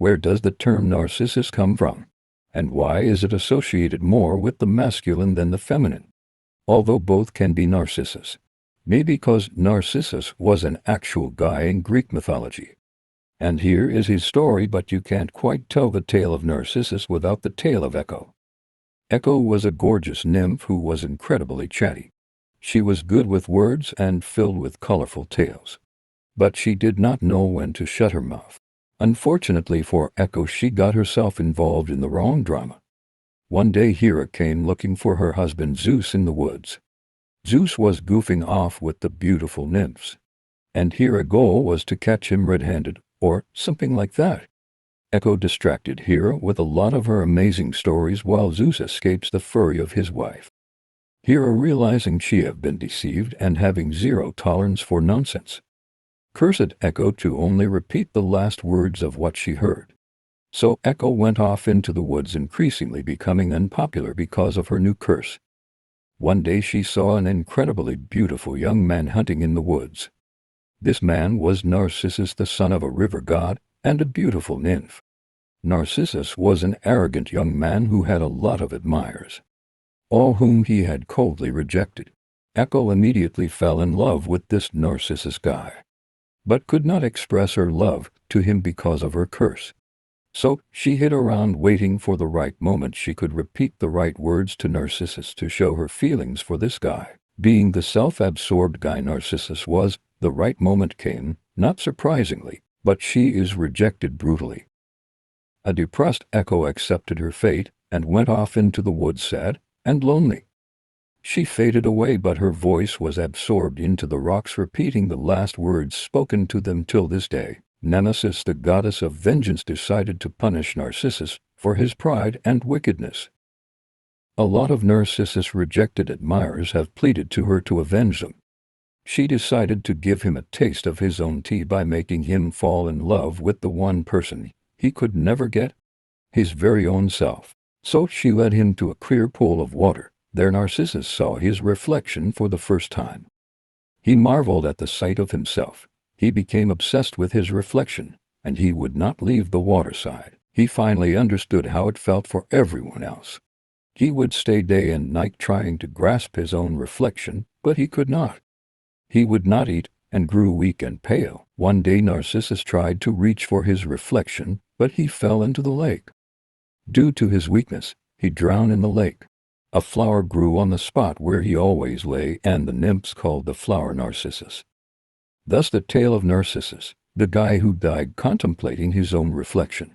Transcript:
Where does the term Narcissus come from? And why is it associated more with the masculine than the feminine? Although both can be Narcissus. Maybe because Narcissus was an actual guy in Greek mythology. And here is his story, but you can't quite tell the tale of Narcissus without the tale of Echo. Echo was a gorgeous nymph who was incredibly chatty. She was good with words and filled with colorful tales. But she did not know when to shut her mouth. Unfortunately for Echo, she got herself involved in the wrong drama. One day Hera came looking for her husband Zeus in the woods. Zeus was goofing off with the beautiful nymphs. And Hera's goal was to catch him red-handed, or something like that. Echo distracted Hera with a lot of her amazing stories while Zeus escapes the fury of his wife. Hera, realizing she had been deceived and having zero tolerance for nonsense, cursed Echo to only repeat the last words of what she heard. So Echo went off into the woods, increasingly becoming unpopular because of her new curse. One day she saw an incredibly beautiful young man hunting in the woods. This man was Narcissus, the son of a river god and a beautiful nymph. Narcissus was an arrogant young man who had a lot of admirers, all whom he had coldly rejected. Echo immediately fell in love with this Narcissus guy, but could not express her love to him because of her curse. So she hid around waiting for the right moment she could repeat the right words to Narcissus to show her feelings for this guy. Being the self-absorbed guy Narcissus was, the right moment came, not surprisingly, but she is rejected brutally. A depressed Echo accepted her fate and went off into the woods sad and lonely. She faded away, but her voice was absorbed into the rocks, repeating the last words spoken to them till this day. Nemesis, the goddess of vengeance, decided to punish Narcissus for his pride and wickedness. A lot of Narcissus' rejected admirers have pleaded to her to avenge them. She decided to give him a taste of his own tea by making him fall in love with the one person he could never get, his very own self. So she led him to a clear pool of water. There Narcissus saw his reflection for the first time. He marveled at the sight of himself. He became obsessed with his reflection, and he would not leave the waterside. He finally understood how it felt for everyone else. He would stay day and night trying to grasp his own reflection, but he could not. He would not eat and grew weak and pale. One day Narcissus tried to reach for his reflection, but he fell into the lake. Due to his weakness, he drowned in the lake. A flower grew on the spot where he always lay, and the nymphs called the flower Narcissus. Thus the tale of Narcissus, the guy who died contemplating his own reflection.